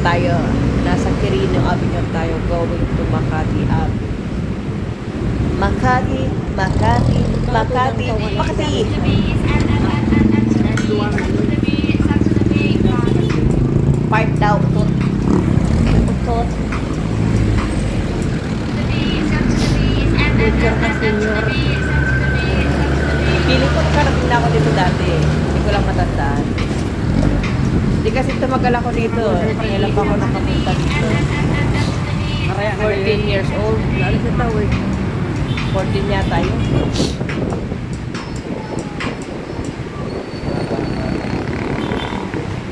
tayo. Nasa Quirino Avenue tayo going to Makati Avenue. Makati, Makati, Makati, Makati. Part daw, utot. Utot. Picture ka senior. Pili ko nakarating na ako dito dati. Hindi ko lang matandaan. Hindi kasi tumagal ako dito. Kailan pa ako nakapunta dito. 14 years old. Lalo sa tawid. 14 yata yun.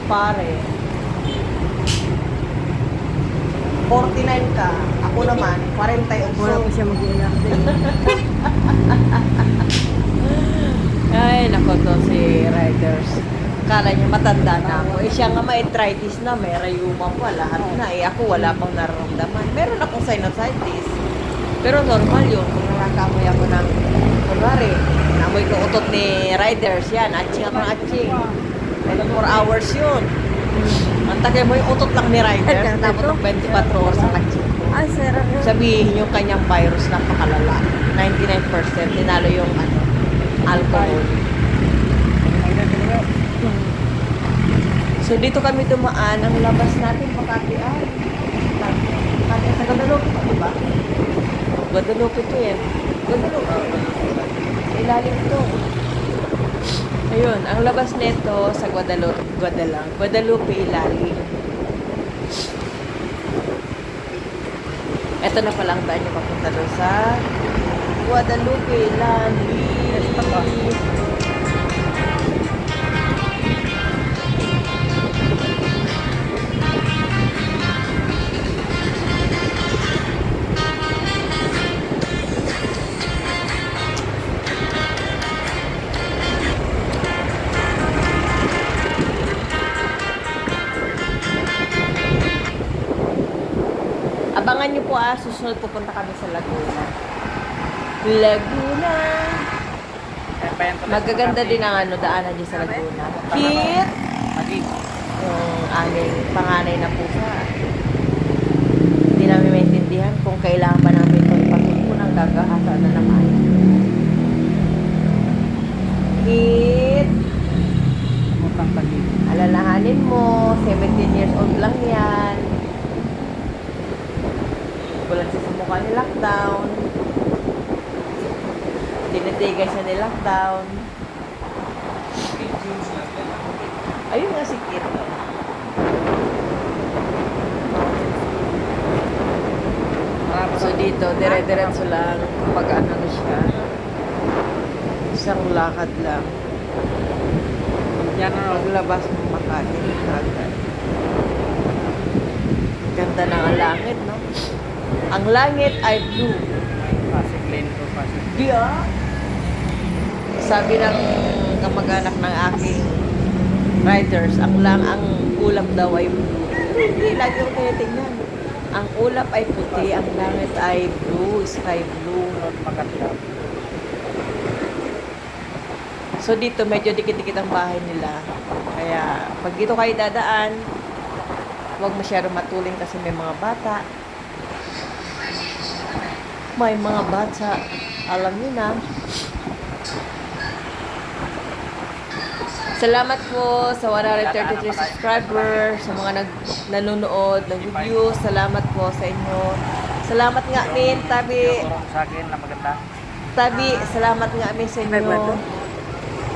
Pare. 49 ka. Ako naman, 48. Wala ko siya mag-iinak din. Ay, nako to si Riders. Kala niya matanda na ako. Eh, siya nga may arthritis na, may rayuma pa, lahat na. Eh, ako wala pang nararamdaman. Meron akong sinusitis. Pero normal yun. Kung nakakamoy ako ng, kunwari, namoy ko utot ni Riders, yan. Atching ako ng atching. 4 hours yun. Ang tagay mo yung utot lang ni Riders, tapos ng 24 hours ang atching. Ay, sarap yun. Sabihin yung kanyang virus napakalala. 99% tinalo yung alcohol. So dito kami dumaan, ang labas natin Makati Makati sa Guadalupe, di ba? Guadalupe to yan. Guadalupe. Ilalim to. Ayun, ang labas nito sa Guadalupe ilalim. Ito na palang daan yung papunta doon sa Guadalupe ilalim. Abangan nyo po susunod pupunta kami sa Laguna. Laguna. Magaganda din ang daanan dyan sa Laguna. Kit! Yung aming panganay na pusa. Hindi namin maintindihan kung kailangan ba namin ito ipatuloy ng gagahasa na naman. Kit! Alalahanin mo, 17 years old lang yan. Bulan siya sa mukha ni lockdown. Tinitigay siya ni lockdown. Ayun nga si Kit. So dito, dire-diretso lang kapag ano na siya. Isang lakad lang. Yan ang maglabas ng Makati. Ganda ng langit, no? Ang langit ay blue. Pasig lane to Pasig. Di Sabi ng kamag-anak ng aking riders, ang ulap daw ay blue. Hindi, lagi ko tinitingnan. Ang ulap ay puti, ang langit ay blue, sky blue. So dito, medyo dikit-dikit ang bahay nila. Kaya, pag dito kayo dadaan, huwag masyadong matulin kasi may mga bata. May mga bata, alam niyo na. Salamat po sa 133 subscribers, sa mga nanonood ng video. Salamat po sa inyo. Salamat nga Min, Tabi. Sa akin na maganda. Tabi, salamat nga Min sa inyo.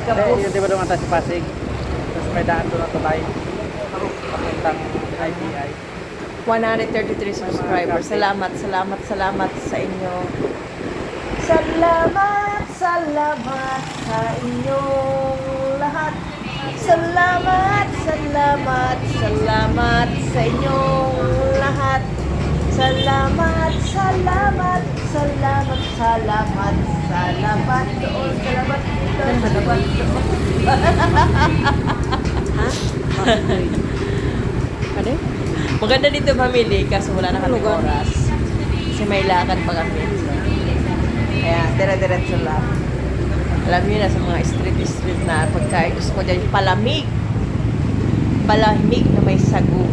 Kapos. Yung di ba doon si Pasig? Tapos may daan doon na tulay. Papuntang IBI. 133 subscribers. Salamat sa inyo. Salamat sa inyong lahat. Salamat sa inyong lahat. Salamat doon. Salamat dito. Salamat doon. Ha? Ano? Maganda dito family kasi wala na kami oras. Kasi may lakad pa kami. Kaya dire-diretso lang. Alam niyo na sa mga street na pagkain gusto ko dyan palamig. Palamig na may sago.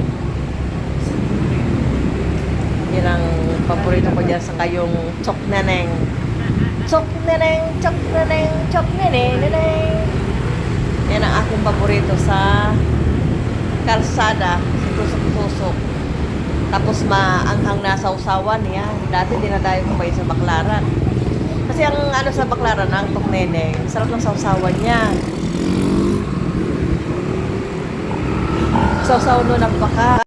paborito ko dyan sa kayong chok neneng. Chok neneng, chok neneng, chok neneng, neneng. Yan ang aking paborito sa kalsada, sa tusok-tusok. Tapos maanghang na sausawan yan. Dati dinadayo ko pa yun sa Baklaran. Kasi ang ano sa Baklaran, ang chok neneng, sarap ng sausawan niya. Sausaw nun ang baka.